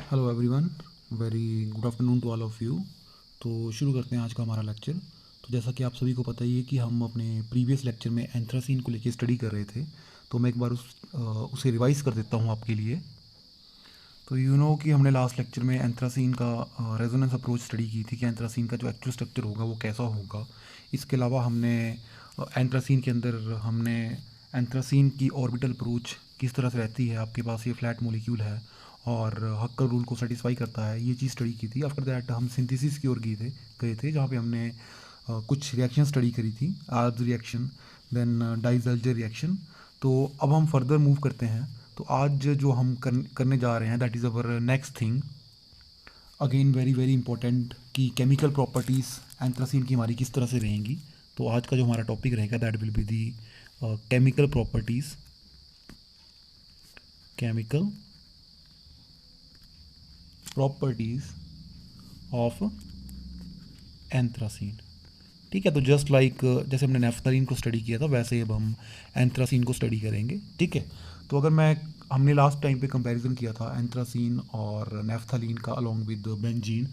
Hello everyone, very good afternoon to all of you. तो शुरू करते हैं आज का हमारा लेक्चर। तो जैसा कि आप सभी को पता ही है कि हम अपने प्रीवियस लेक्चर में एंथ्रासीन को लेके स्टडी कर रहे थे। तो मैं एक बार उसे रिवाइज़ कर देता हूँ आपके लिए। तो कि हमने लास्ट लेक्चर में एंथ्रासीन का रेजोनेंस अप्रोच स्टडी की थी कि एंथ्रासीन का जो एक्चुअल स्ट्रक्चर होगा वो कैसा होगा। इसके अलावा हमने एंथ्रासीन के अंदर हमने एंथ्रासीन की ऑर्बिटल अप्रोच किस तरह से रहती है। आपके पास ये फ्लैट मोलिक्यूल है और हक्कर रूल को सेटिस्फाई करता है, ये चीज़ स्टडी की थी। आफ्टर दैट हम सिंथेसिस की ओर गए थे जहाँ पे हमने कुछ रिएक्शन स्टडी करी थी, आर्ब्स रिएक्शन, देन डाइज़ल्ज़र रिएक्शन। तो अब हम फर्दर मूव करते हैं। तो आज जो हम करने जा रहे हैं that is our next thing, again very very important, कि केमिकल प्रॉपर्टीज़ एंथ्रासीन की हमारी किस तरह से रहेंगी। तो आज का जो हमारा टॉपिक रहेगा that will be the chemical properties, chemical properties of anthracene. ठीक है, तो जस्ट लाइक जैसे हमने नेफ्थलीन को स्टडी किया था वैसे ही अब हम एंथ्रासीन को स्टडी करेंगे। ठीक है, तो अगर हमने लास्ट टाइम पे कंपैरिजन किया था एंथ्रासीन और नेफ्थलीन का अलोंग विद बेंजीन।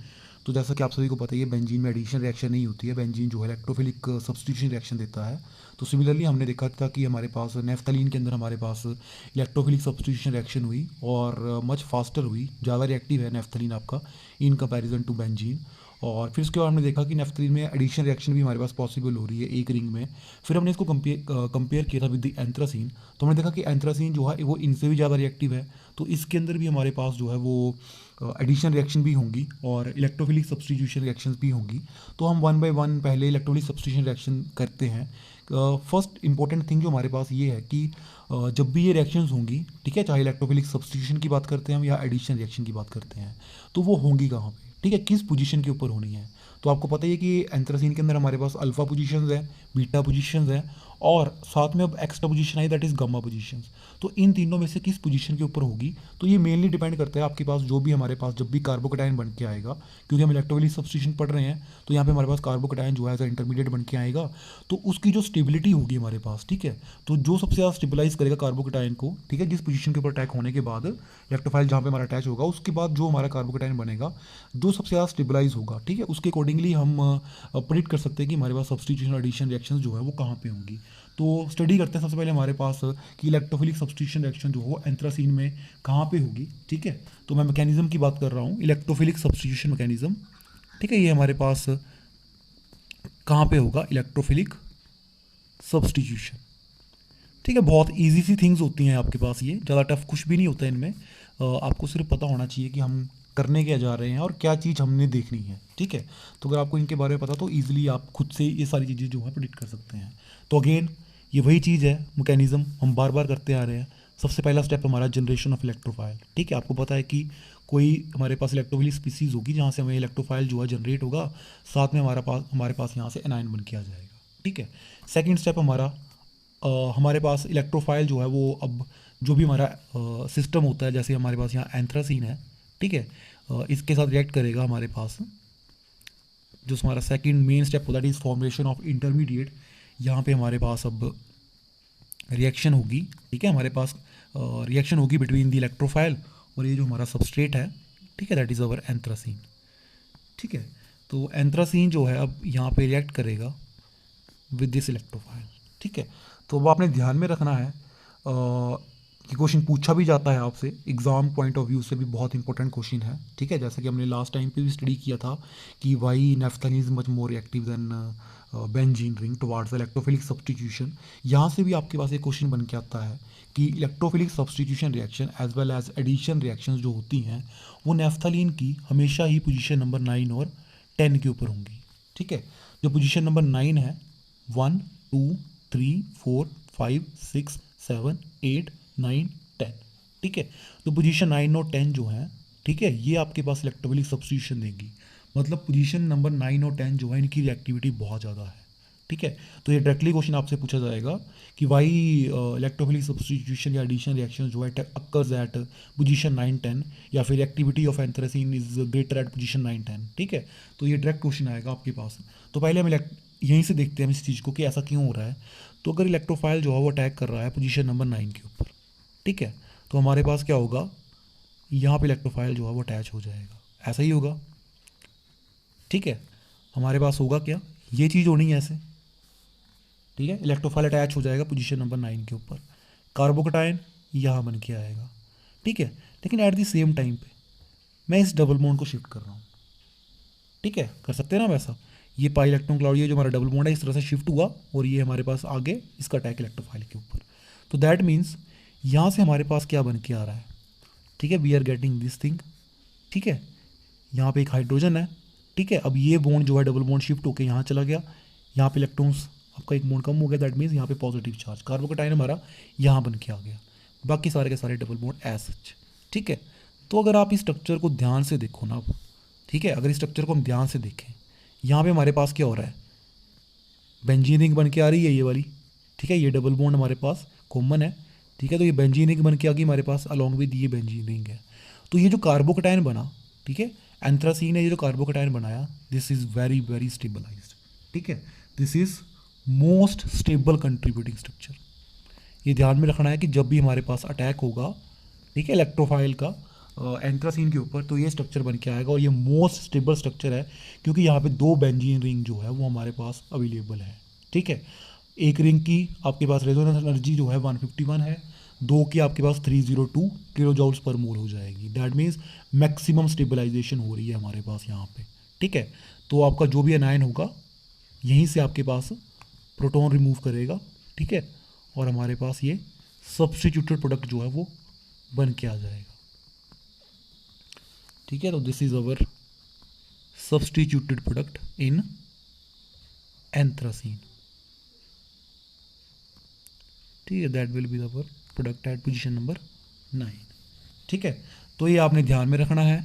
तो जैसा कि आप सभी को पता ही है, बेंजीन में एडिशन रिएक्शन नहीं होती है, बेंजीन जो है इलेक्ट्रोफिलिक सब्स्टिट्यूशन रिएक्शन देता है। तो सिमिलरली हमने देखा था कि हमारे पास नेफ्थलीन के अंदर हमारे पास इलेक्ट्रोफिलिक सब्स्टिट्यूशन रिएक्शन हुई और मच फास्टर हुई, ज़्यादा रिएक्टिव है नेफ्थलीन आपका इन कंपैरिजन टू बेंजीन। और फिर उसके बाद हमने देखा कि नेफ्थलीन में एडिशन रिएक्शन भी हमारे पास पॉसिबल हो रही है एक रिंग में। फिर हमने इसको कंपेयर किया था विद द एंथ्रासीन। तो हमने देखा कि एंथ्रासीन जो है वो इनसे भी ज़्यादा रिएक्टिव है। तो इसके अंदर भी हमारे पास जो है वो एडिशन रिएक्शन भी होंगी और इलेक्ट्रोफिलिक सब्स्टिट्यूशन रिएक्शंस भी होंगी। तो हम वन बाय वन पहले इलेक्ट्रोफिलिक सब्स्टिट्यूशन रिएक्शन करते हैं। फर्स्ट इंपॉर्टेंट थिंग जो हमारे पास ये है कि जब भी ये रिएक्शंस होंगी, ठीक है, चाहे इलेक्ट्रोफिलिक सब्स्टिट्यूशन की बात करते हैं हम या एडिशन रिएक्शन की बात करते हैं, तो वो होंगी कहाँ पे, ठीक है, किस पोजीशन के ऊपर होनी है। तो आपको पता ही है कि एंथ्रासीन के अंदर हमारे पास अल्फा पोजीशंस है, बीटा पोजीशंस है और साथ में अब extra position I that is gamma positions. तो इन तीनों में से किस पोजीशन के ऊपर होगी, तो ये मेनली डिपेंड करता है आपके पास जो भी हमारे पास जब भी कार्बोकेटायन बन के आएगा, क्योंकि हम इलेक्ट्रोफिलिक सब्स्टिट्यूशन पढ़ रहे हैं तो यहाँ पे हमारे पास कार्बोकेटायन जो है एज अ इंटरमीडिएट बन के आएगा। तो उसकी जो स्टेबिलिटी होगी हमारे पास, ठीक है, तो जो सबसे ज़्यादा स्टेबलाइज करेगा कार्बोकेटायन को, ठीक है, जिस पोजीशन के ऊपर अटैक होने के बाद इलेक्ट्रोफाइल जहाँ पे हमारा अटैच होगा उसके बाद जो हमारा कार्बोकेटायन बनेगा, जो सबसे ज़्यादा स्टेबलाइज होगा, ठीक है, उसके अकॉर्डिंगली हम प्रिडिक्ट कर सकते हैं कि हमारे पास सब्स्टिट्यूशन एडिशन रिएक्शंस जो है वो कहाँ पे होंगी। तो स्टडी करते हैं सबसे पहले हमारे पास कि इलेक्ट्रोफिलिक सब्स्टिट्यूशन रिएक्शन जो हो एंथ्रासीन में कहाँ पे होगी। ठीक है, तो मैं मैकेनिज्म की बात कर रहा हूँ, इलेक्ट्रोफिलिक सब्स्टिट्यूशन मैकेनिज्म। ठीक है, ये हमारे पास कहाँ पे होगा, इलेक्ट्रोफिलिक सब्स्टिट्यूशन। ठीक है, बहुत इजी सी थिंग्स होती हैं आपके पास, ये ज़्यादा टफ कुछ भी नहीं होता है इनमें। आपको सिर्फ पता होना चाहिए कि हम करने क्या जा रहे हैं और क्या चीज़ हमने देखनी है। ठीक है, तो अगर आपको इनके बारे में पता तो ईजिली आप खुद से ये सारी चीज़ें जो है प्रिडिक्ट कर सकते हैं। तो अगेन ये वही चीज़ है, मैकेनिज्म हम बार बार करते आ रहे हैं। सबसे पहला स्टेप हमारा जनरेशन ऑफ इलेक्ट्रोफाइल। ठीक है, आपको पता है कि कोई हमारे पास इलेक्ट्रोफिलिक स्पीसीज़ होगी जहाँ से हमें इलेक्ट्रोफाइल जो है जनरेट होगा, साथ में हमारे पास यहाँ से एनायन बन के आ जाएगा। ठीक है, सेकेंड स्टेप हमारे पास इलेक्ट्रोफाइल जो है वो अब जो भी हमारा सिस्टम होता है, जैसे हमारे पास यहाँ एंथ्रासीन है, ठीक है, इसके साथ रिएक्ट करेगा हमारे पास। जो हमारा सेकंड मेन स्टेप होता है इज फॉर्मेशन ऑफ इंटरमीडिएट। यहाँ पे हमारे पास अब रिएक्शन होगी। ठीक है, हमारे पास रिएक्शन होगी बिटवीन द इलेक्ट्रोफाइल और ये जो हमारा सबस्ट्रेट है, ठीक है, दैट इज़ अवर एंथ्रासीन। ठीक है, तो एंथ्रासीन जो है अब यहाँ पे रिएक्ट करेगा विद दिस इलेक्ट्रोफाइल। ठीक है, तो वो आपने ध्यान में रखना है कि क्वेश्चन पूछा भी जाता है आपसे, एग्जाम पॉइंट ऑफ व्यू से भी बहुत इंपॉर्टेंट क्वेश्चन है। ठीक है, जैसा कि हमने लास्ट टाइम पे भी स्टडी किया था कि why naphthalene is much more active than benzene ring towards electrophilic substitution. यहाँ से भी आपके पास एक क्वेश्चन बन के आता है कि electrophilic substitution reaction as well as addition reactions जो होती हैं वो नेफ्थलीन की हमेशा ही पोजीशन नंबर 9 और 10 के ऊपर होंगी। ठीक है, जो पोजीशन नंबर 9 है, 1 2 3 4 5 6 7 8 9 10। ठीक है, तो पोजीशन 9 और 10 जो है, ठीक है, ये आपके पास इलेक्ट्रोफिलिक सब्स्टिट्यूशन देंगी। मतलब पोजीशन नंबर 9 और 10 जो है इनकी रिएक्टिविटी बहुत ज़्यादा है। ठीक है, तो ये डायरेक्टली क्वेश्चन आपसे पूछा जाएगा कि वाई इलेक्ट्रोफिलिक सब्स्टिट्यूशन या एडिशन रिएक्शन जो है अक्कर्स एट पोजीशन 9-10, या फिर activity of anthracene is greater at position 9-10। ठीक है, तो ये डायरेक्ट क्वेश्चन आएगा आपके पास। तो पहले हम यहीं से देखते हैं हम इस चीज़ को कि ऐसा क्यों हो रहा है। तो अगर इलेक्ट्रोफाइल जो है वो अटैक कर रहा है पोजीशन नंबर 9 के ऊपर, ठीक है, तो हमारे पास क्या होगा, यहाँ पे इलेक्ट्रोफाइल जो है वो अटैच हो जाएगा, ऐसा ही होगा। ठीक है, हमारे पास होगा क्या, ये चीज़ होनी है ऐसे। ठीक है, इलेक्ट्रोफाइल अटैच हो जाएगा पोजीशन नंबर 9 के ऊपर, कार्बोकटायन यहाँ बन के आएगा। ठीक है, लेकिन एट द सेम टाइम पे मैं इस डबल बॉन्ड को शिफ्ट कर रहा हूँ। ठीक है, कर सकते हैं ना वैसा, ये पाई इलेक्ट्रॉन क्लाउड, ये जो हमारा डबल बॉन्ड है इस तरह से शिफ्ट हुआ और ये हमारे पास आगे इसका अटैक इलेक्ट्रोफाइल के ऊपर। तो दैट मीन्स यहाँ से हमारे पास क्या बन के आ रहा है। ठीक है, we are getting this thing. ठीक है, यहाँ पे एक हाइड्रोजन है। ठीक है, अब ये बॉन्ड जो है डबल बॉन्ड शिफ्ट होकर यहाँ चला गया, यहाँ पे इलेक्ट्रॉन्स आपका एक बॉन्ड कम हो गया, दैट मीन्स यहाँ पे पॉजिटिव चार्ज कार्बोकटाइन हमारा यहाँ बन के आ गया, बाकी सारे के सारे डबल बॉन्ड एज सच। ठीक है, तो अगर आप इस स्ट्रक्चर को ध्यान से देखो ना अब, ठीक है, अगर इस स्ट्रक्चर को हम ध्यान से देखें, यहाँ पे हमारे पास क्या हो रहा है, बेंजीन रिंग बन के आ रही है ये वाली। ठीक है, ये डबल बॉन्ड हमारे पास कॉमन है। ठीक है, तो ये बेंजीन रिंग बन के आ गई हमारे पास, अलॉन्ग विद ये बेंजीन रिंग है। तो ये जो कार्बोकटाइन बना, ठीक है, एंथ्रासीन ने ये जो कार्बोकटाइन बनाया, this is very very stabilised. ठीक है, this is most stable contributing structure. ये ध्यान में रखना है कि जब भी हमारे पास अटैक होगा, ठीक है, इलेक्ट्रोफाइल का एंथ्रासीन के ऊपर, तो ये स्ट्रक्चर बन के आएगा और ये मोस्ट स्टेबल स्ट्रक्चर है, क्योंकि यहाँ पे 2 बेंजीन रिंग जो है वो हमारे पास अवेलेबल है। ठीक है, एक रिंग की आपके पास रेजोनेंस एनर्जी जो है 151 है, 2 की आपके पास 302 किलो जॉल्स पर मोल हो जाएगी। दैट मीन्स मैक्सिमम स्टेबलाइजेशन हो रही है हमारे पास यहाँ पे। ठीक है, तो आपका जो भी एनायन होगा यहीं से आपके पास प्रोटॉन रिमूव करेगा। ठीक है, और हमारे पास ये सब्स्टिट्यूटेड प्रोडक्ट जो है वो बन के आ जाएगा। ठीक है, तो this is our substituted product in anthracene. ठीक है, that will be our product at position number 9। ठीक है, तो ये आपने ध्यान में रखना है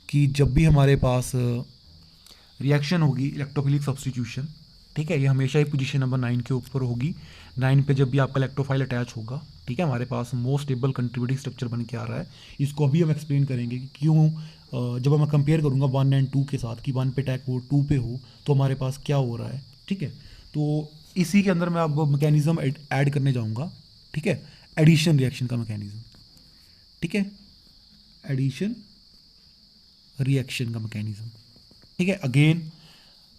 कि जब भी हमारे पास रिएक्शन होगी इलेक्ट्रोफिलिक सब्स्टिट्यूशन, ठीक है, ये हमेशा ही पोजीशन नंबर 9 के ऊपर होगी। 9 पे जब भी आपका इलेक्ट्रोफाइल अटैच होगा, ठीक है, हमारे पास मोस्ट स्टेबल कंट्रीब्यूटिंग स्ट्रक्चर बन के आ रहा है। इसको अभी हम एक्सप्लेन करेंगे कि क्यों, जब मैं कंपेयर करूँगा 1 एंड 2 के साथ कि 1 पे अटैक हो 2 पे हो तो हमारे पास क्या हो रहा है। ठीक है, तो इसी के अंदर मैं अब मैकेनिज्म ऐड करने जाऊँगा। ठीक है, एडिशन रिएक्शन का मैकेनिज्म। ठीक है, एडिशन रिएक्शन का मैकेनिज्म। ठीक है, अगेन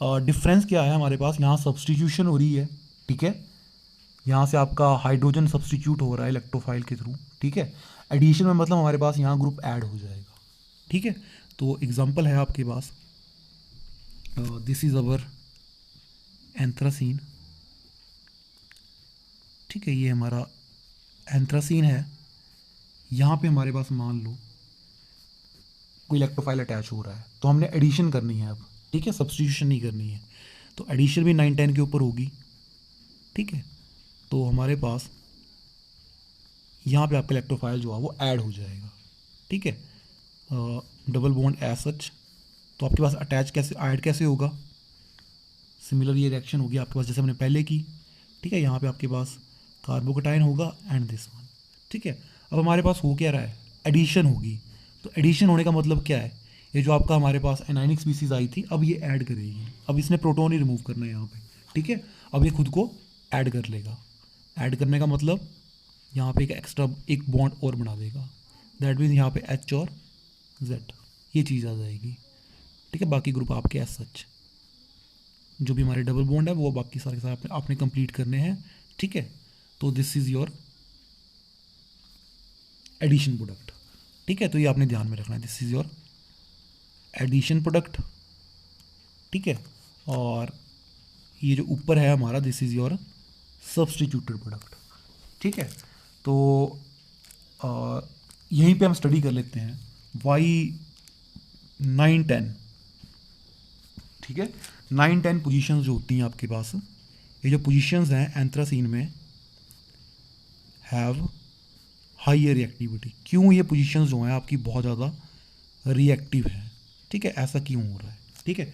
डिफरेंस क्या है हमारे पास, यहाँ सब्स्टिट्यूशन हो रही है। ठीक है, यहाँ से आपका हाइड्रोजन सब्स्टिट्यूट हो रहा है इलेक्ट्रोफाइल के थ्रू। ठीक है, एडिशन में मतलब हमारे पास यहाँ ग्रुप ऐड हो जाएगा। ठीक है, तो एग्जांपल है आपके पास, दिस इज अवर एंथ्रासीन। ठीक है, ये हमारा एंथ्रासीन है। यहाँ पे हमारे पास मान लो कोई इलेक्ट्रोफाइल अटैच हो रहा है, तो हमने एडिशन करनी है अब। ठीक है, सब्स्टिट्यूशन नहीं करनी है, तो एडिशन भी 9-10 के ऊपर होगी। ठीक है, तो हमारे पास यहाँ पे आपका इलेक्ट्रोफाइल जो है वो ऐड हो जाएगा। ठीक है, डबल बॉन्ड एज सच, तो आपके पास अटैच कैसे, ऐड कैसे होगा, सिमिलर ये रिएक्शन होगी आपके पास जैसे हमने पहले की। ठीक है, यहाँ पे आपके पास कार्बोकटाइन होगा एंड दिस वन। ठीक है, अब हमारे पास हो क्या रहा है, एडिशन होगी। तो एडिशन होने का मतलब क्या है, ये जो आपका हमारे पास एनाइनिक स्पीसीज आई थी अब ये ऐड करेगी। अब इसने प्रोटॉन ही रिमूव करना है यहाँ पे। ठीक है, अब ये खुद को ऐड कर लेगा। ऐड करने का मतलब यहाँ पे एक एक्स्ट्रा एक बॉन्ड और बना देगा। दैट मीन्स यहाँ पे H और Z ये चीज़ आ जाएगी। ठीक है, बाकी ग्रुप आपके एज सच जो भी हमारे डबल बॉन्ड है वो बाकी सारे के सारे आपने कंप्लीट करने हैं। ठीक है, तो this is your addition product. ठीक है, तो ये आपने ध्यान में रखना है, this is your addition product. ठीक है, और ये जो ऊपर है हमारा this is your substituted product. ठीक है, तो यहीं पे हम स्टडी कर लेते हैं वाई 9-10। ठीक है, 9-10 पोजीशंस जो होती हैं आपके पास, ये जो पोजीशंस हैं एंथ्रासीन में हैव हाइयर रिएक्टिविटी। क्यों ये पोजीशंस जो हैं आपकी बहुत ज़्यादा रिएक्टिव हैं। ठीक है, ऐसा क्यों हो रहा है। ठीक है,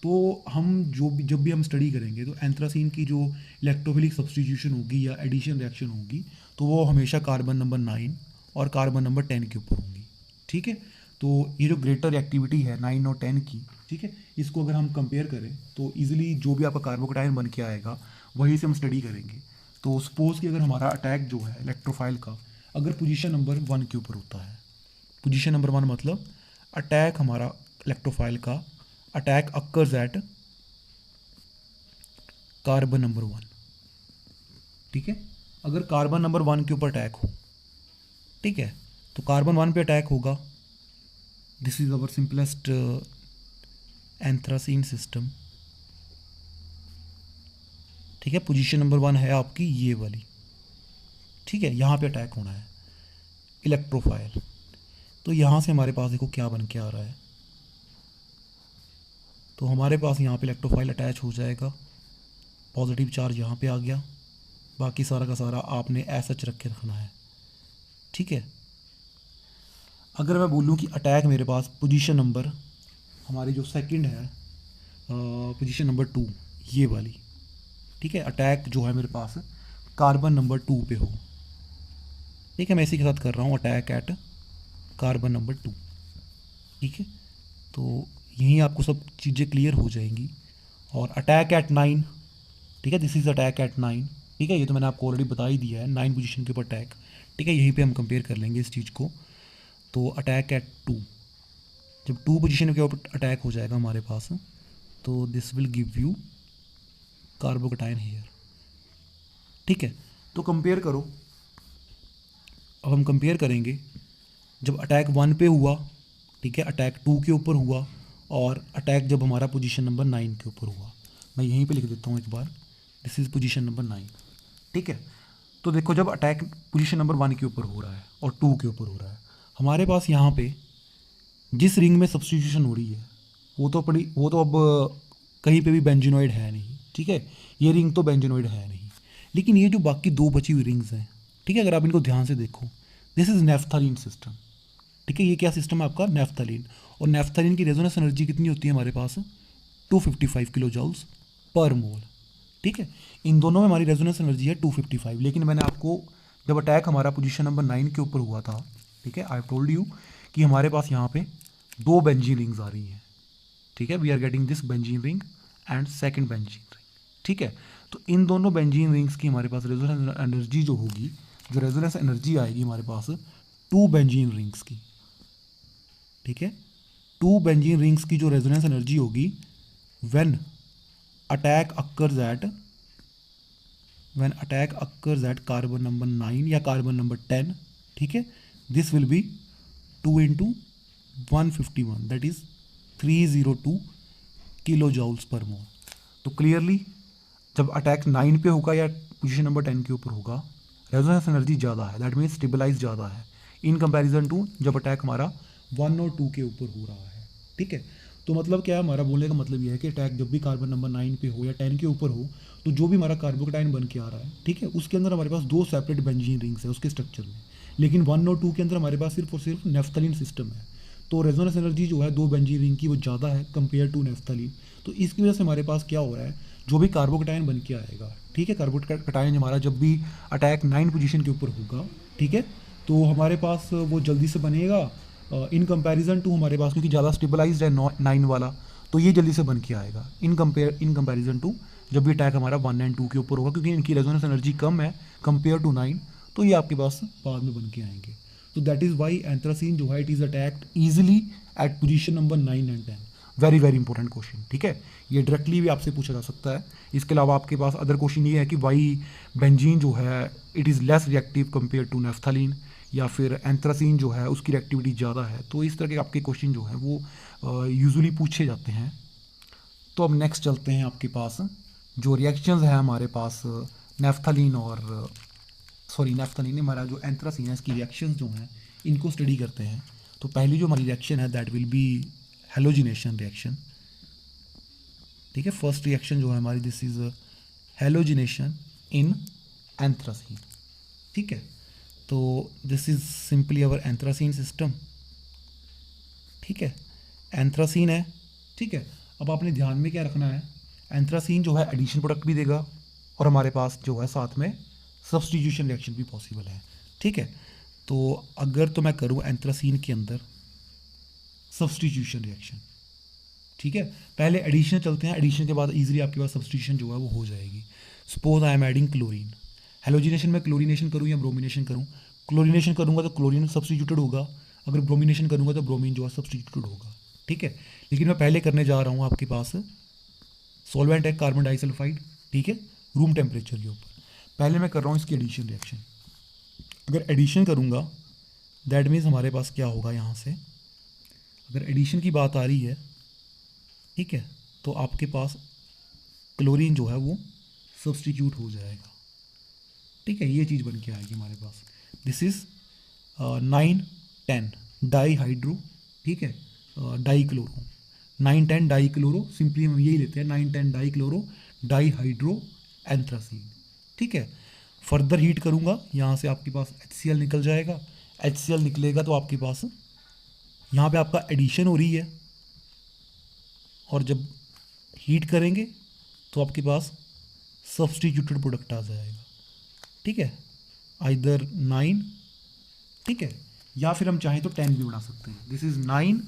तो हम जब भी हम स्टडी करेंगे तो एंथ्रासीन की जो इलेक्ट्रोफिलिक सब्स्टिट्यूशन होगी या एडिशन रिएक्शन होगी तो वो हमेशा कार्बन नंबर 9 और कार्बन नंबर 10 के ऊपर होंगी। ठीक है, तो ये जो ग्रेटर एक्टिविटी है 9 और 10 की, ठीक है, इसको अगर हम कंपेयर करें तो इजीली जो भी आपका कार्बोकटाइन बन के आएगा वहीं से हम स्टडी करेंगे। तो सपोज़ कि अगर हमारा अटैक जो है इलेक्ट्रोफाइल का अगर पोजीशन नंबर 1 के ऊपर होता है, पोजीशन नंबर 1 मतलब अटैक हमारा इलेक्ट्रोफाइल का attack occurs at carbon number 1। ठीक है, अगर कार्बन नंबर 1 के ऊपर अटैक हो, ठीक है, तो कार्बन 1 पे अटैक होगा। This is our simplest anthracene system. ठीक है, पोजीशन नंबर 1 है आपकी ये वाली। ठीक है, यहाँ पे अटैक होना है इलेक्ट्रोफाइल। तो यहाँ से हमारे पास देखो क्या बन के आ रहा है, तो हमारे पास यहाँ पे इलेक्ट्रोफाइल अटैच हो जाएगा, पॉजिटिव चार्ज यहाँ पे आ गया, बाकी सारा का सारा आपने ऐसा रख के रखना है। ठीक है, अगर मैं बोलूँ कि अटैक मेरे पास पोजीशन नंबर हमारी जो सेकंड है, पोजीशन नंबर 2 ये वाली, ठीक है, अटैक जो है मेरे पास कार्बन नंबर 2 पे हो। ठीक है, मैं इसी के साथ कर रहा हूँ अटैक एट कार्बन नंबर 2। ठीक है, तो यहीं आपको सब चीज़ें क्लियर हो जाएंगी। और अटैक एट 9, ठीक है, दिस इज़ अटैक एट 9। ठीक है, ये तो मैंने आपको ऑलरेडी बता ही दिया है, 9 पोजीशन के ऊपर अटैक। ठीक है, यहीं पे हम कंपेयर कर लेंगे इस चीज़ को। तो अटैक एट 2, जब 2 पोजीशन के ऊपर अटैक हो जाएगा हमारे पास, तो this will give you carbocation here. ठीक है, तो कंपेयर करो। अब हम कंपेयर करेंगे जब अटैक 1 पे हुआ, ठीक है, अटैक 2 के ऊपर हुआ, और अटैक जब हमारा पोजीशन नंबर 9 के ऊपर हुआ। मैं यहीं पे लिख देता हूँ एक बार, दिस इज़ पोजीशन नंबर 9। ठीक है, तो देखो जब अटैक पोजीशन नंबर 1 के ऊपर हो रहा है और 2 के ऊपर हो रहा है, हमारे पास यहाँ पे जिस रिंग में सब्स्टिट्यूशन हो रही है वो तो अब कहीं पे भी बेंजीनॉइड है नहीं। ठीक है, ये रिंग तो बेंजीनॉइड है नहीं, लेकिन ये जो बाकी 2 बची हुई रिंग्स हैं, ठीक है, अगर आप इनको ध्यान से देखो, दिस इज़ नेफ्थलीन सिस्टम। ठीक है, ये क्या सिस्टम है आपका, नेफ्थलीन। और नेफ्थलीन की रेजोनेंस एनर्जी कितनी होती है हमारे पास, 255 किलो जूल्स पर मोल। ठीक है, इन दोनों में हमारी रेजोनेंस एनर्जी है 255। लेकिन मैंने आपको जब अटैक हमारा पोजीशन नंबर 9 के ऊपर हुआ था, ठीक है, आई टोल्ड यू कि हमारे पास यहाँ पे 2 बेंजीन रिंग्स आ रही हैं। ठीक है, we are getting this benzene ring and second benzene ring. ठीक है, तो इन दोनों बेंजीन रिंग्स की हमारे पास रेजोनेंस एनर्जी जो होगी, जो रेजोनेंस एनर्जी आएगी हमारे पास 2 बेंजीन रिंग्स की। ठीक है, 2 बेंजीन रिंग्स की जो रेजोनेंस एनर्जी होगी when attack occurs at carbon number 9 या कार्बन नंबर 10, ठीक है, this will be 2 into 151, that is 302 kilo joules per mole. तो क्लियरली जब अटैक 9 पे होगा या पोजीशन नंबर 10 के ऊपर होगा, रेजोनेंस एनर्जी ज़्यादा है, दैट मीन्स स्टेबलाइज ज़्यादा है इन कंपैरिजन टू जब अटैक हमारा 1 और 2 के ऊपर हो रहा है। ठीक है, तो मतलब क्या है, हमारा बोलने का मतलब ये है कि अटैक जब भी कार्बन नंबर 9 पे हो या 10 के ऊपर हो, तो जो भी हमारा कार्बोकटाइन बन के आ रहा है, ठीक है, उसके अंदर हमारे पास 2 सेपरेट बेंजीन रिंग्स है उसके स्ट्रक्चर में। लेकिन 1 और 2 के अंदर हमारे पास सिर्फ और सिर्फ नेफ्थलीन सिस्टम है। तो रेजोनेंस एनर्जी जो है 2 बेंजीन रिंग की वो ज़्यादा है कंपेयर टू नेफ्थलीन। तो इसकी वजह से हमारे पास क्या हो रहा है, जो भी कार्बोकटाइन बन के आएगा, ठीक है, कार्बोकटाइन हमारा जब भी अटैक 9 पोजीशन के ऊपर होगा, ठीक है, तो हमारे पास वो जल्दी से बनेगा इन कंपैरिजन टू हमारे पास, क्योंकि ज़्यादा स्टेबलाइज्ड है 9 वाला, तो ये जल्दी से बन के आएगा इन कंपैरिजन टू जब भी अटैक हमारा 1 एंड 2 के ऊपर होगा, क्योंकि इनकी रेजोनेंस एनर्जी कम है कंपेयर टू 9, तो ये आपके पास बाद में बन के आएंगे। तो दैट इज़ वाई एंथ्रासीन जो है it is attacked easily at position number 9 and 10। Very very important question. ठीक है, ये डायरेक्टली भी आपसे पूछा जा सकता है। इसके अलावा आपके पास अदर क्वेश्चन ये है कि वाई बेंजीन जो है it is less reactive compare to naphthalene, या फिर एंथ्रासीन जो है उसकी रिएक्टिविटी ज़्यादा है। तो इस तरह के आपके क्वेश्चन जो है वो यूजुअली पूछे जाते हैं। तो अब नेक्स्ट चलते हैं आपके पास जो रिएक्शंस है हमारे पास नेफ्थलीन और नेफ्थलीन हमारा जो एंथ्रासीन है इसकी रिएक्शंस जो हैं इनको स्टडी करते हैं। तो पहली जो हमारी रिएक्शन है that will be halogenation reaction. ठीक है, फर्स्ट रिएक्शन जो है हमारी this is halogenation in anthracene. ठीक है, तो this is simply our anthracene system. ठीक है, एंथ्रासीन है। ठीक है, अब आपने ध्यान में क्या रखना है, एंथ्रासीन जो है एडिशन प्रोडक्ट भी देगा और हमारे पास जो है साथ में सब्स्टिट्यूशन रिएक्शन भी पॉसिबल है। ठीक है, तो अगर तो मैं करूँ एंथ्रासीन के अंदर सब्स्टिट्यूशन रिएक्शन, ठीक है, पहले एडिशन चलते हैं, एडिशन के बाद इजीली आपके पास सब्स्टिट्यूशन जो है वो हो जाएगी। Suppose I am adding chlorine, halogenation में क्लोरीनेशन करूँ या ब्रोमिनेशन करूँ, क्लोरीनेशन करूँगा तो क्लोरीन सब्स्टिट्यूटेड होगा, अगर ब्रोमिनेशन करूँगा तो ब्रोमीन जो है सब्सटीट्यूट होगा, ठीक है। लेकिन मैं पहले करने जा रहा हूँ आपके पास सॉल्वेंट है कार्बन डाइसल्फाइड, ठीक है, रूम टेम्परेचर के ऊपर। पहले मैं कर रहा हूँ इसकी एडिशन रिएक्शन। अगर एडिशन करूँगा दैट मीन्स हमारे पास क्या होगा यहाँ से, अगर एडिशन की बात आ रही है, ठीक है, तो आपके पास क्लोरीन जो है वो सब्सटीट्यूट हो जाएगा, ठीक है। ये चीज़ बन के आएगी हमारे पास। दिस इज़ 9-10 डाई हाइड्रो, ठीक है, dichloro, 9-10 dichloro, simply हम यही लेते हैं 9-10 dichloro dihydro anthracene, ठीक है। फर्दर हीट करूँगा, यहाँ से आपके पास HCl निकल जाएगा। HCl निकलेगा तो आपके पास यहाँ पे आपका एडिशन हो रही है, और जब हीट करेंगे तो आपके पास सब्सटीट्यूटेड प्रोडक्ट आ जाएगा, ठीक है, आइदर 9, ठीक है, या फिर हम चाहें तो 10 भी बना सकते हैं। दिस इज़ 9,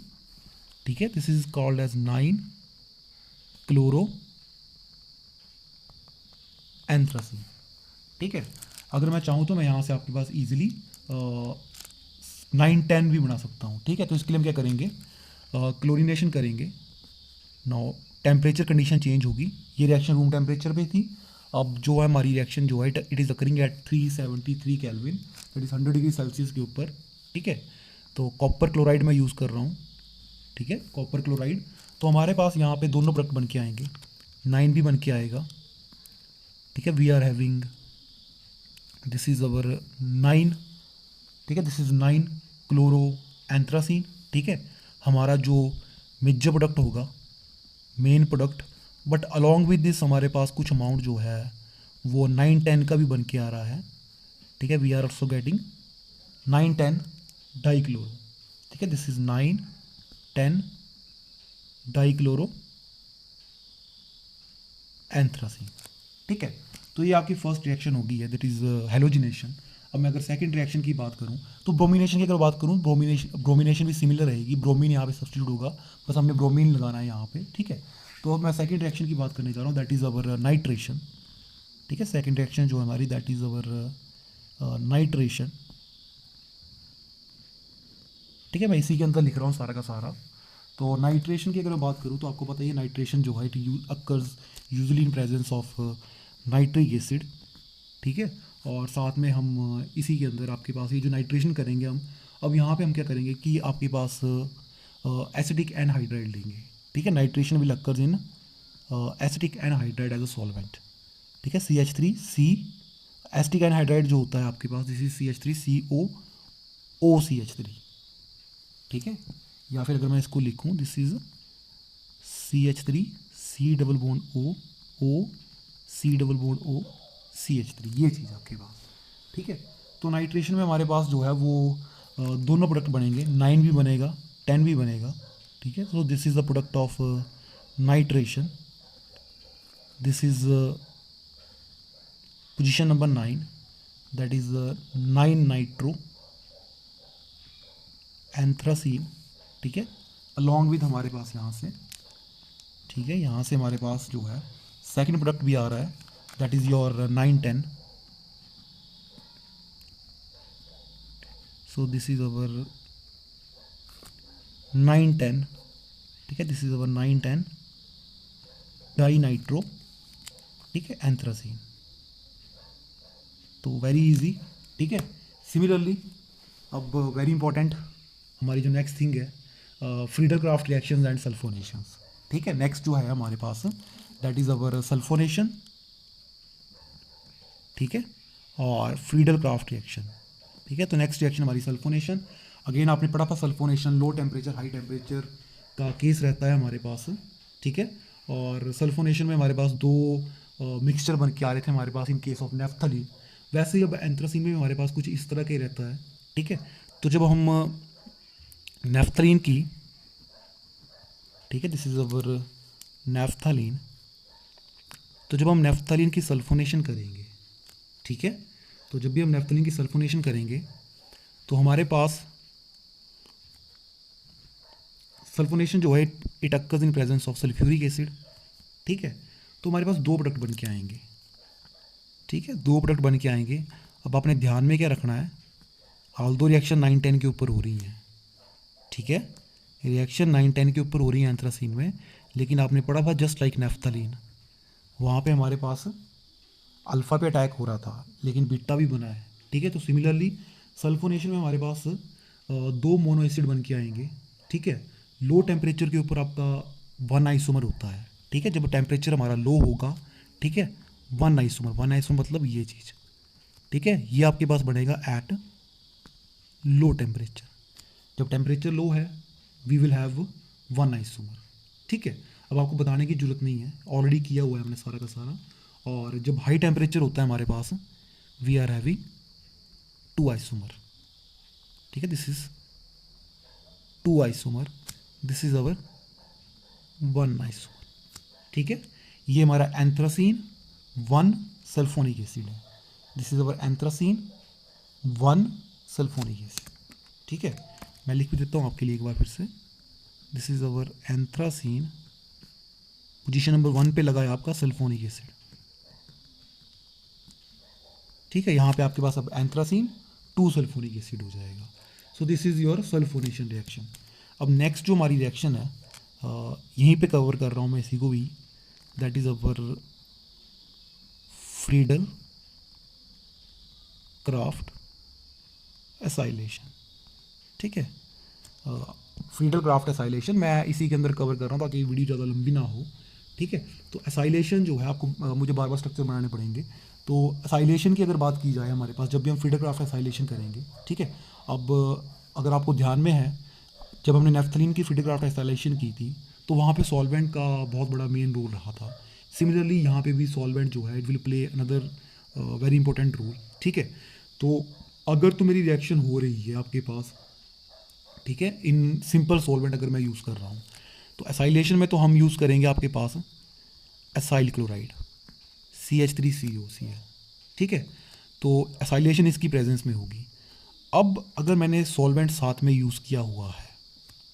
ठीक है, this is called as 9 chloro anthracene, ठीक है। अगर मैं चाहूँ तो मैं यहाँ से आपके पास ईजिली 9-10 भी बना सकता हूँ, ठीक है। तो इसके लिए हम क्या करेंगे, क्लोरीनेशन करेंगे। नाउ टेम्परेचर कंडीशन चेंज होगी, ये रिएक्शन रूम टेम्परेचर पे थी, अब जो है हमारी रिएक्शन जो है it is occurring at 373 kelvin, that is 100 degree Celsius के ऊपर, ठीक है। तो कॉपर क्लोराइड मैं यूज़ कर रहा हूँ, ठीक है, कॉपर क्लोराइड। तो हमारे पास यहाँ पे दोनों प्रोडक्ट बन के आएंगे, 9 भी बन के आएगा, ठीक है। We are having, this is our 9, ठीक है, दिस इज़ 9 क्लोरो एंथ्रासीन, ठीक है। हमारा जो मेजर प्रोडक्ट होगा, main product, but along with this हमारे पास कुछ अमाउंट जो है वो 9-10 का भी बन के आ रहा है, ठीक है। We are also getting 9-10 dichloro, ठीक है, this is 9-10 dichloro anthracene, ठीक है। तो ये आपकी फर्स्ट रिएक्शन होगी है, दैट इज़ हेलोजिनेशन। अब मैं अगर सेकंड रिएक्शन की बात करूँ तो ब्रोमिनेशन की अगर बात करूँ, ब्रोमिनेशन भी सिमिलर रहेगी, ब्रोमीन यहाँ पे सब्स्टिट्यूट होगा, बस हमने ब्रोमीन लगाना है यहाँ पे, ठीक है। तो अब मैं सेकंड रिएक्शन की बात करने जा रहा हूँ, दैट इज़ अवर नाइट्रेशन, ठीक है। सेकंड रिएक्शन जो हमारी दैट इज़ अवर नाइट्रेशन, ठीक है। मैं इसी के अंदर लिख रहा हूँ सारा का सारा। तो नाइट्रेशन की अगर मैं बात करूँ तो आपको पता ही है नाइट्रेशन जो है it occurs usually in presence of nitric acid, ठीक है। और साथ में हम इसी के अंदर आपके पास ये जो नाइट्रेशन करेंगे हम, अब यहाँ पे हम क्या करेंगे कि आपके पास एसिटिक एनहाइड्राइड लेंगे, ठीक है। Nitration will occurs in acetic anhydride as a solvent, ठीक है। CH3C, एसिटिक एनहाइड्राइड जो होता है आपके पास, दिस इज CH3COOCH3, ठीक है। या फिर अगर मैं इसको लिखूँ, this is CH3C double bond O C double bond O CH3, ये चीज़ आपके पास, ठीक है। तो नाइट्रेशन में हमारे पास जो है वो दोनों प्रोडक्ट बनेंगे, 9 भी बनेगा 10 भी बनेगा, ठीक है। So this is the product of nitration, this is position number 9, that is 9 nitro anthracene, ठीक है, अलॉन्ग विद हमारे पास यहाँ से, ठीक है, यहाँ से हमारे पास जो है सेकंड प्रोडक्ट भी आ रहा है, that is your 9-10। So this is our 9-10, ठीक है, this is our 9-10 dinitro, ठीक है, एंथ्रासीन। तो वेरी इजी, ठीक है। सिमिलरली अब वेरी इंपॉर्टेंट हमारी जो नेक्स्ट थिंग है, फ्रीडल क्राफ्ट रिएक्शंस एंड सल्फोनेशंस, ठीक है। नेक्स्ट जो है हमारे पास दैट इज़ अवर सल्फोनेशन, ठीक है, और फ्रीडल क्राफ्ट रिएक्शन, ठीक है। तो नेक्स्ट रिएक्शन हमारी सल्फोनेशन। अगेन आपने पढ़ा था sulphonation low temperature high temperature का केस रहता है हमारे पास, ठीक है। और सल्फोनेशन में हमारे पास दो मिक्सचर बन के आ रहे थे हमारे पास इन केस ऑफ नेफ्थलीन। वैसे ही अब एंथ्रासीन में भी हमारे पास कुछ इस तरह का ही रहता है, ठीक है। तो जब हम नेफ्थलीन की, ठीक है, दिस इज अवर नेफ्थलीन, तो जब हम नेफ्थलीन की सल्फोनेशन करेंगे, ठीक है, तो जब भी हम नेफ्थलीन की सल्फोनेशन करेंगे तो हमारे पास सल्फोनेशन जो है it occurs in presence of sulphuric acid, ठीक है। तो हमारे पास दो प्रोडक्ट बन के आएंगे, ठीक है, दो प्रोडक्ट बन के आएंगे। अब आपने ध्यान में क्या रखना है, ऑल दो रिएक्शन 9-10 के ऊपर हो रही हैं, ठीक है, रिएक्शन 9-10 के ऊपर हो रही है एंथ्रासीन में, लेकिन आपने पढ़ा था जस्ट लाइक नेफ्थलीन, वहाँ पे हमारे पास अल्फ़ा पे अटैक हो रहा था लेकिन बीटा भी बना है। ठीक है, तो सिमिलरली सल्फोनेशन में हमारे पास दो मोनो एसिड बन के आएंगे। ठीक है, लो टेम्परेचर के ऊपर आपका वन आइसोमर होता है। ठीक है, जब टेम्परेचर हमारा लो होगा, ठीक है, वन आइसोमर मतलब ये चीज़। ठीक है, ये आपके पास बनेगा एट लो टेम्परेचर। जब टेम्परेचर लो है we will have one isomer. ठीक है, अब आपको बताने की ज़रूरत नहीं है, ऑलरेडी किया हुआ है हमने सारा का सारा। और जब हाई टेम्परेचर होता है हमारे पास we are having two isomer. ठीक है, this is two isomer, this is our one isomer. ठीक है, ये हमारा एंथ्रासीन वन सल्फोनिक एसिड है। This is our anthracene one sulphonic acid. ठीक है, मैं लिख भी देता हूँ आपके लिए एक बार फिर से। This is our anthracene, position number 1 पे लगा है आपका सल्फोनिक एसिड। ठीक है, यहाँ पे आपके पास अब एंथ्रासीन 2 सल्फोनिक एसिड हो जाएगा। सो this is your sulphonation reaction. अब नेक्स्ट जो हमारी रिएक्शन है यहीं पे कवर कर रहा हूँ मैं इसी को भी, that is our Friedel Crafts acylation. ठीक है, फ्रीडल क्राफ्ट एसाइलेशन मैं इसी के अंदर कवर कर रहा हूँ ताकि वीडियो ज़्यादा लंबी ना हो। ठीक है, तो एसाइलेशन जो है आपको मुझे बार बार स्ट्रक्चर बनाने पड़ेंगे। तो एसाइलेशन की अगर बात की जाए हमारे पास, जब भी हम फ्रीडल क्राफ्ट एसाइलेशन करेंगे, ठीक है, अब अगर आपको ध्यान में है जब हमने नेफ्थलीन की फ्रीडल क्राफ्ट एसाइलेशन की थी तो वहाँ पे सॉल्वेंट का बहुत बड़ा मेन रोल रहा था। सिमिलरली यहाँ पे भी सॉल्वेंट जो है it will play another very important role. ठीक है, तो अगर तो मेरी रिएक्शन हो रही है आपके पास, ठीक है, इन सिंपल सॉल्वेंट अगर मैं यूज़ कर रहा हूँ, तो एसाइलेशन में तो हम यूज़ करेंगे आपके पास एसाइल क्लोराइड CH3COCl। ठीक है, तो एसाइलेशन इसकी प्रेजेंस में होगी। अब अगर मैंने सॉल्वेंट साथ में यूज़ किया हुआ है,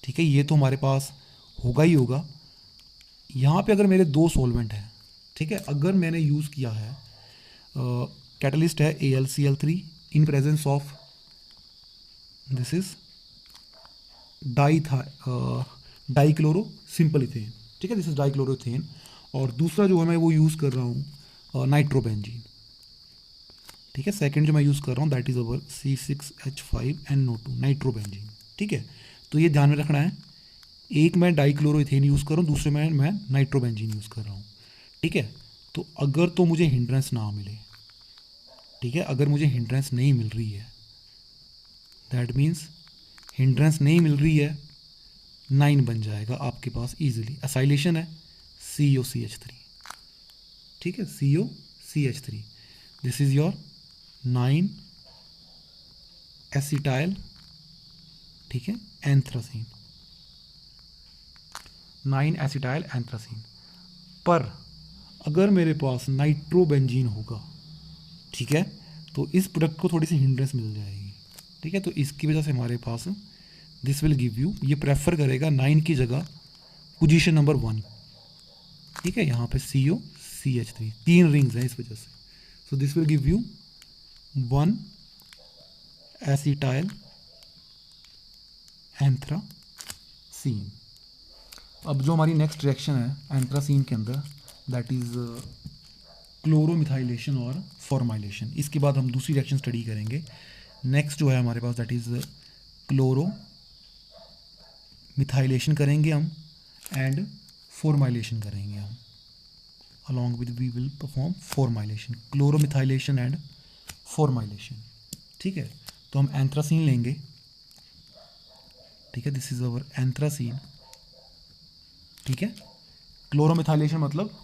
ठीक है, ये तो हमारे पास होगा ही होगा। यहाँ पे अगर मेरे दो सॉल्वेंट हैं, ठीक है, अगर मैंने यूज़ किया है कैटलिस्ट है AlCl3 in presence of this is dichloro simple ethane. ठीक है, दिस इज डाईक्लोरो इथेन। और दूसरा जो है मैं वो यूज़ कर रहा हूँ नाइट्रोबेंजीन। ठीक है, सेकंड जो मैं यूज़ कर रहा हूँ that is our C6H5NO2 nitrobenzene. ठीक है, तो ये ध्यान में रखना है, एक मैं डाईक्लोरो इथेन यूज़ कर रहा हूँ, दूसरे में मैं नाइट्रोबेंजीन यूज़ कर रहा हूँ। ठीक है, तो अगर तो मुझे हिंड्रेंस ना मिले, ठीक है, अगर मुझे हिंड्रेंस नहीं मिल रही है दैट मीन्स हिंड्रेंस नहीं मिल रही है 9 बन जाएगा आपके पास इजीली। एसाइलेशन है COCH3। ठीक है, COCH3, this is your 9 acetyl, ठीक है, एंथ्रासीन, 9 एसिटाइल एंथ्रासीन। पर अगर मेरे पास नाइट्रोबेंजीन होगा, ठीक है, तो इस प्रोडक्ट को थोड़ी सी हिंड्रेंस मिल जाएगी। ठीक है, तो इसकी वजह से हमारे पास दिस विल गिव यू, ये प्रेफर करेगा 9 की जगह पोजीशन नंबर 1। ठीक है, यहाँ पे COCH3 3 रिंग्स हैं इस वजह से। So this will give you 1 acetyl anthracene. अब जो हमारी नेक्स्ट रिएक्शन है एंथ्रासीन के अंदर दैट इज़ क्लोरोमिथाइलेशन और फॉर्माइलेशन। इसके बाद हम दूसरी रिएक्शन स्टडी करेंगे। नेक्स्ट जो है हमारे पास दैट इज़ क्लोरो मिथाइलेशन करेंगे हम एंड फॉर्माइलेशन करेंगे हम। Along with we will perform formylation, chloromethylation and formylation. ठीक है, तो हम एंथ्रासीन लेंगे। ठीक है, दिस इज अवर एंथ्रासीन। ठीक है, क्लोरोमिथाइलेशन मतलब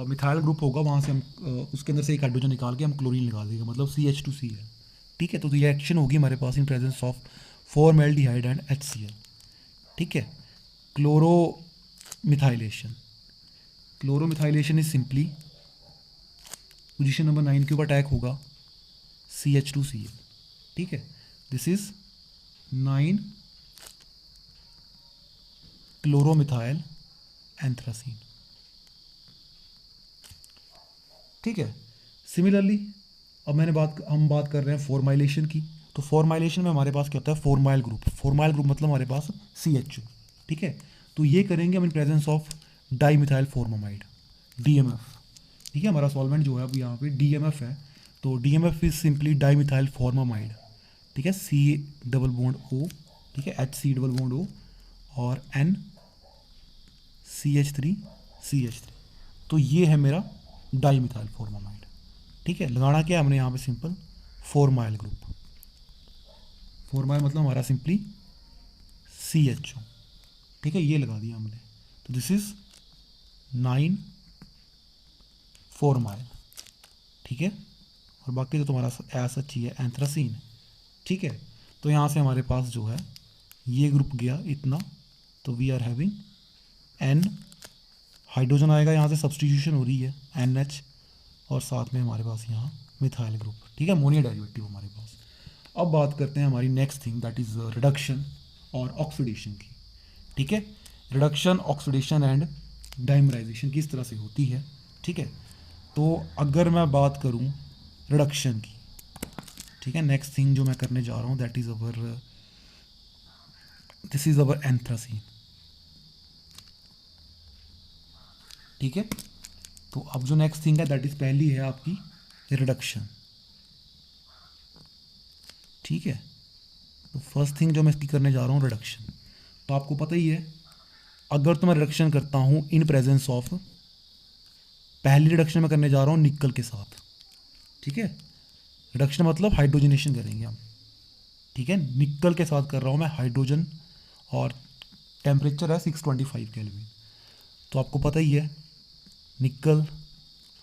मिथाइल ग्रुप होगा, वहाँ से हम उसके अंदर से एक हाइड्रोजन निकाल के हम क्लोरीन लगा देंगे, मतलब CH2Cl। ठीक है, तो रिएक्शन होगी हमारे पास in presence of formaldehyde and HCl। ठीक है, chloromethylation, chloromethylation is simply position number 9 के ऊपर अटैक होगा CH2Cl। ठीक है, दिस इज 9 क्लोरोमिथाइल एंथ्रासीन। ठीक है, सिमिलरली अब हम बात कर रहे हैं फॉर्माइलेशन की। तो फॉर्माइलेशन में हमारे पास क्या होता है, फॉर्माइल ग्रुप। फॉर्माइल ग्रुप मतलब हमारे पास CHO, ठीक है। तो ये करेंगे हम इन presence of dimethyl formamide, DMF, ठीक है। हमारा सॉल्वेंट जो है अब यहाँ पे DMF है, तो DMF is simply dimethyl formamide, ठीक है। C डबल बॉन्ड O, ठीक है, HC डबल बॉन्ड O और N CH3 CH3। तो ये है मेरा डाईमिथाइल फॉर्मामाइड, ठीक है। लगाना क्या है हमने यहाँ पे, सिंपल फॉर्माइल ग्रुप। फॉर्माइल मतलब हमारा सिंपली CHO, ठीक है, ये लगा दिया हमने। तो दिस इज 9 फॉर्माइल, ठीक है। और बाकी तो तुम्हारा ऐसा चाहिए एंथ्रासीन, ठीक है। तो यहाँ से हमारे पास जो है ये ग्रुप गया इतना, तो we are having N, hydrogen आएगा यहाँ से, सब्सटीट्यूशन हो रही है NH, और साथ में हमारे पास यहाँ मिथाइल ग्रुप, ठीक है, अमोनिया डेरिवेटिव हमारे पास। अब बात करते हैं हमारी next thing, that is reduction और ऑक्सीडेशन की, ठीक है। रिडक्शन, ऑक्सीडेशन एंड डाइमराइजेशन किस तरह से होती है, ठीक है। तो अगर मैं बात करूँ रिडक्शन की, ठीक है, नेक्स्ट थिंग जो मैं करने जा रहा हूँ that is our, this is our anthracene, ठीक है। तो अब जो नेक्स्ट थिंग है दैट इज़ पहली है आपकी रिडक्शन, ठीक है। तो फर्स्ट थिंग जो मैं इसकी करने जा रहा हूँ रिडक्शन, तो आपको पता ही है अगर तो मैं रिडक्शन करता हूँ इन प्रेजेंस ऑफ, पहली रिडक्शन मैं करने जा रहा हूँ निकल के साथ, ठीक है। रिडक्शन मतलब हाइड्रोजनेशन करेंगे हम, ठीक है। निकल के साथ कर रहा हूँ मैं हाइड्रोजन, और टेम्परेचर है 625 केल्विन। तो आपको पता ही है निकल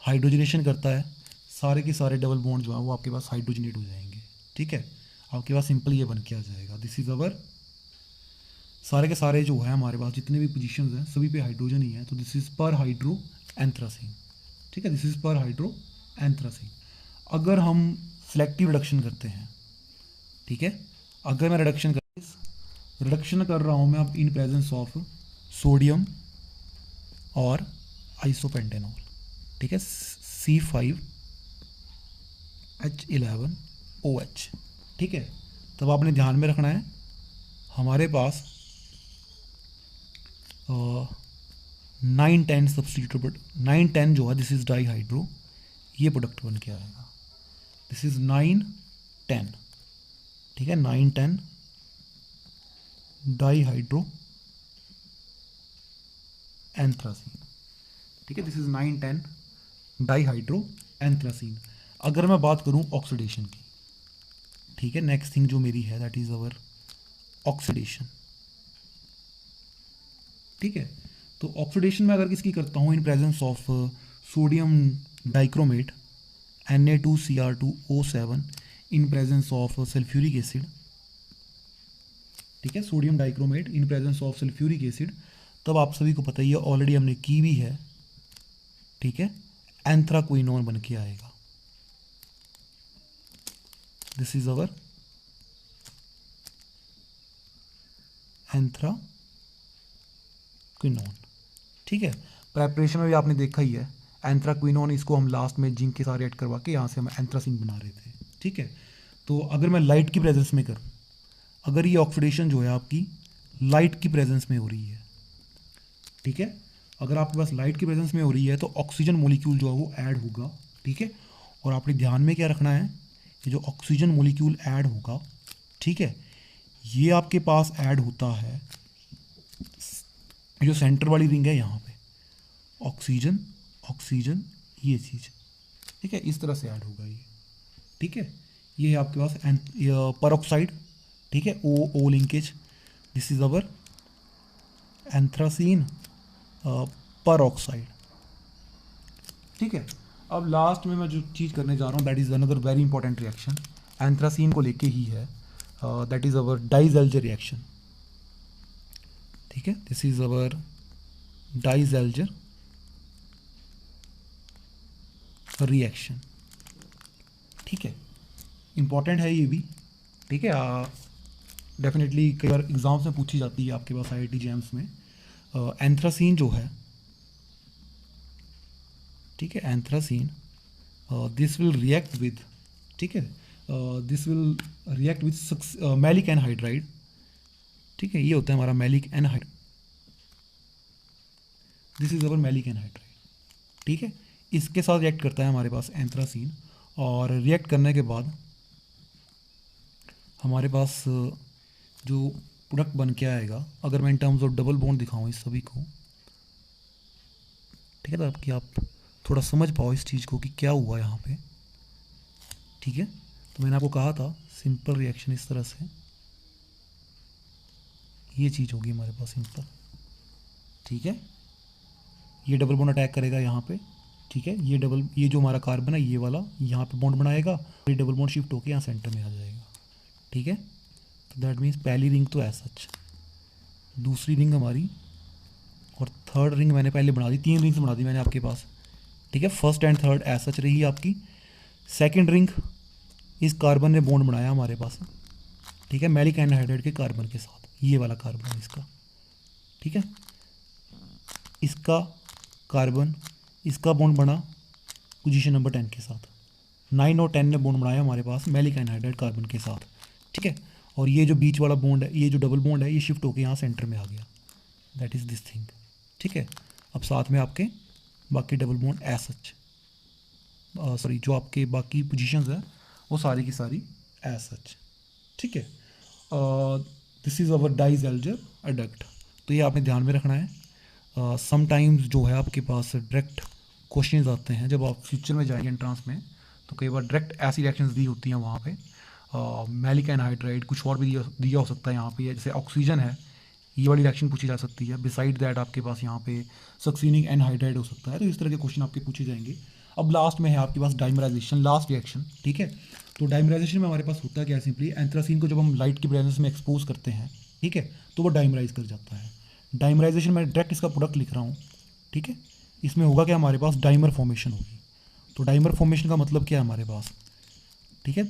हाइड्रोजनेशन करता है, सारे के सारे डबल बॉन्ड जो है वो आपके पास हाइड्रोजनेट हो जाएंगे, ठीक है। आपके पास सिंपल ये बन के आ जाएगा, दिस इज़ अवर, सारे के सारे जो है हमारे पास जितने भी पोजीशंस हैं सभी पे हाइड्रोजन ही है, तो दिस इज़ पर हाइड्रो एंथ्रासीन, ठीक है, दिस इज़ पर हाइड्रो एंथ्रासीन। अगर हम सेलेक्टिव रिडक्शन करते हैं, ठीक है, अगर मैं रिडक्शन कर रहा हूँ मैं अब इन प्रेजेंस ऑफ सोडियम और आइसोपेंटेनॉल, ठीक है, C5H11OH, ठीक है। तब आपने ध्यान में रखना है हमारे पास 910 सब्सटीट्यूट, 910 जो है दिस इज़ डाई हाइड्रो, ये प्रोडक्ट बन के आएगा, दिस इज़ 910, ठीक है, 910 डाई हाइड्रो एंथ्रासीन, ठीक है, this is 910 dihydro anthracene. अगर मैं बात करूं ऑक्सीडेशन की, ठीक है, नेक्स्ट थिंग जो मेरी है दैट इज़ अवर ऑक्सीडेशन, ठीक है। तो ऑक्सीडेशन में अगर किसकी करता हूँ इन presence of sodium dichromate Na2Cr2O7 in presence of sulphuric acid, ठीक है, sodium dichromate in presence of sulphuric acid, तब आप सभी को पता ही है ऑलरेडी हमने की भी है, ठीक है, एंथ्राक्विनोन बन के आएगा, दिस इज अवर एंथ्राक्विनोन, ठीक है। प्रेपरेशन में भी आपने देखा ही है एंथ्राक्विनोन, इसको हम लास्ट में जिंक के साथ ऐड करवा के यहाँ से हम एंथ्रासीन बना रहे थे, ठीक है। तो अगर मैं लाइट की प्रेजेंस में करूँ, अगर ये ऑक्सीडेशन जो है आपकी लाइट की प्रेजेंस में हो रही है, ठीक है, अगर आपके पास लाइट की प्रेजेंस में हो रही है तो ऑक्सीजन मोलिक्यूल जो है वो ऐड होगा, ठीक है। और आपने ध्यान में क्या रखना है, कि जो ऑक्सीजन मोलिक्यूल ऐड होगा, ठीक है, ये आपके पास ऐड होता है, जो सेंटर वाली रिंग है यहाँ पे ऑक्सीजन ऑक्सीजन ये चीज़, ठीक है, इस तरह से ऐड होगा ये, ठीक है। ये है आपके पास परऑक्साइड, ठीक है, O linkage, this is our anthracene peroxide, ठीक है। अब लास्ट में मैं जो चीज़ करने जा रहा हूँ that is another very important reaction, anthracene को लेके ही है, दैट इज़ अवर डाइजेल्जर रिएक्शन, ठीक है, दिस इज़ अवर डाइजेल्जर रिएक्शन, ठीक है, इंपॉर्टेंट है ये भी, ठीक है। डेफिनेटली कई बार एग्जाम्स में पूछी जाती है आपके पास IIT जेम्स में, एंथ्रासीन जो है, ठीक है, anthracene this will react with, ठीक है, this will react with maleic anhydride, ठीक है, ये होता है हमारा maleic anhydride, this is our maleic anhydride, ठीक है। इसके साथ रिएक्ट करता है हमारे पास एंथ्रासीन, और रिएक्ट करने के बाद हमारे पास जो प्रोडक्ट बन के आएगा, अगर मैं in terms of double bond दिखाऊं इस सभी को, ठीक है, ताकि आप थोड़ा समझ पाओ इस चीज़ को कि क्या हुआ यहाँ पे, ठीक है। तो मैंने आपको कहा था सिंपल रिएक्शन इस तरह से, ये चीज़ होगी हमारे पास सिंपल, ठीक है। ये डबल बॉन्ड अटैक करेगा यहाँ पे, ठीक है, ये जो हमारा कार्बन है ये वाला यहाँ पे बॉन्ड बनाएगा, ये डबल बॉन्ड शिफ्ट होकर यहाँ सेंटर में आ जाएगा, ठीक है। तो दैट मीन्स पहली रिंग तो ऐसा, दूसरी रिंग हमारी और थर्ड रिंग मैंने पहले बना दी, 3 रिंग्स बना दी मैंने आपके पास, ठीक है। फर्स्ट एंड थर्ड ऐसा रही आपकी। सेकंड रिंग इस कार्बन ने बॉन्ड बनाया हमारे पास, ठीक है, मैलिक एनहाइड्राइड के कार्बन के साथ, ये वाला कार्बन इसका, ठीक है। इसका कार्बन, इसका बॉन्ड बना पोजीशन नंबर 10 के साथ, 9 और 10 ने बॉन्ड बनाया हमारे पास मैलिक एनहाइड्राइड कार्बन के साथ, ठीक है। और ये जो बीच वाला बॉन्ड है, ये जो डबल बॉन्ड है, ये शिफ्ट होकर यहाँ सेंटर में आ गया, दैट इज़ दिस थिंग, ठीक है। अब साथ में आपके बाकी double bond as such, sorry, जो आपके बाकी पोजीशंस है वो सारी की सारी एज सच, ठीक है। दिस इज़ अवर डाइज़ेल्जर एडक्ट, तो ये आपने ध्यान में रखना है। समटाइम्स जो है आपके पास डायरेक्ट क्वेश्चंस आते हैं, जब आप फ्यूचर में जाएंगे एंट्रांस में, तो कई बार डायरेक्ट ऐसी रिएक्शंस दी होती हैं वहाँ पे, मैलिक एनहाइड्राइड, कुछ और भी दिया हो सकता है यहाँ पे, जैसे ऑक्सीजन है, ये वाली रिएक्शन पूछी जा सकती है। बिसाइड दैट आपके पास यहाँ पे सक्सीनिक एनहाइड्राइड हो सकता है, तो इस तरह के क्वेश्चन आपके पूछे जाएंगे। अब लास्ट में है आपके पास डाइमराइजेशन, लास्ट रिएक्शन, ठीक है। तो डाइमराइजेशन में हमारे पास होता है क्या, सिंपली एंथ्रासीन को जब हम लाइट की प्रेजेंस में एक्सपोज करते हैं, ठीक है, तो वो डाइमराइज कर जाता है। डाइमराइजेशन में डायरेक्ट इसका प्रोडक्ट लिख रहा हूँ, ठीक है। इसमें होगा क्या, हमारे पास डाइमर फॉर्मेशन होगी। तो डाइमर फॉर्मेशन का मतलब क्या है हमारे पास, ठीक है,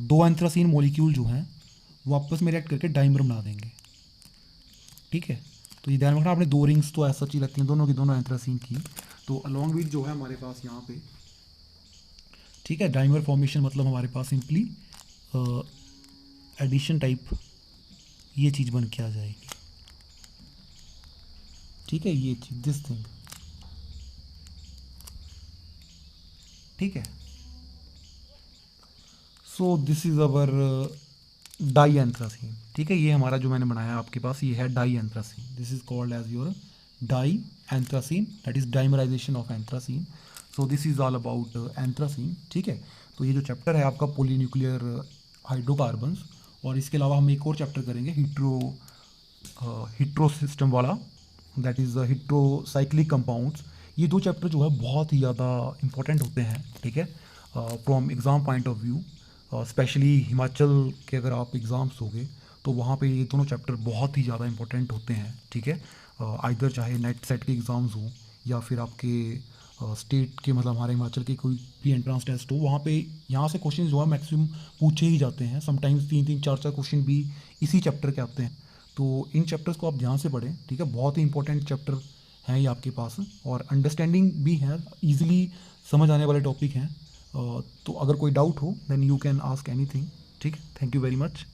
2 एंथ्रासीन मॉलिक्यूल जो हैं वो आपस में रिएक्ट करके डाइमर बना देंगे, ठीक है। तो ये ध्यान रखना, आपने 2 रिंग्स तो ऐसा ही लगती हैं दोनों की दोनों एंथ्रासीन की, तो अलॉन्ग विद जो है हमारे पास यहाँ पे, ठीक है, डाइमर फॉर्मेशन मतलब हमारे पास सिंपली एडिशन टाइप ये चीज़ बन के आ जाएगी, ठीक है, ये चीज़ दिस थिंग, ठीक है। So this is our dianthracene, ठीक है, ये हमारा जो मैंने बनाया आपके पास ये है dianthracene, this is called as your dianthracene, that is dimerisation of anthracene. So this is all about anthracene, ठीक है। तो ये जो चैप्टर है आपका पॉलीन्यूक्लियर हाइड्रोकार्बन्स, और इसके अलावा हम एक और चैप्टर करेंगे हिट्रो सिस्टम वाला, दैट इज़ हिट्रोसाइक्लिक कंपाउंड्स। ये 2 चैप्टर जो है बहुत ही ज़्यादा इंपॉर्टेंट होते हैं, ठीक है, from exam point of view, specially Himachal के अगर आप एग्ज़ाम्स होगे तो वहाँ पे ये दोनों चैप्टर बहुत ही ज़्यादा इंपॉर्टेंट होते हैं, ठीक है। आइदर चाहे नेट सेट के एग्ज़ाम्स हों या फिर आपके स्टेट के, मतलब हमारे हिमाचल के कोई भी एंट्रांस टेस्ट हो, वहाँ पे यहाँ से क्वेश्चन जो है मैक्सिमम पूछे ही जाते हैं। समटाइम्स 3-3, 4-4 क्वेश्चन भी इसी चैप्टर के आते हैं। तो इन चैप्टर्स को आप ध्यान से पढ़ें, ठीक है, बहुत ही इंपॉर्टेंट चैप्टर हैं ये आपके पास, और अंडरस्टैंडिंग भी है, ईजिली समझ आने वाले टॉपिक हैं। तो अगर कोई डाउट हो then you can ask anything, ठीक है। Thank you very much.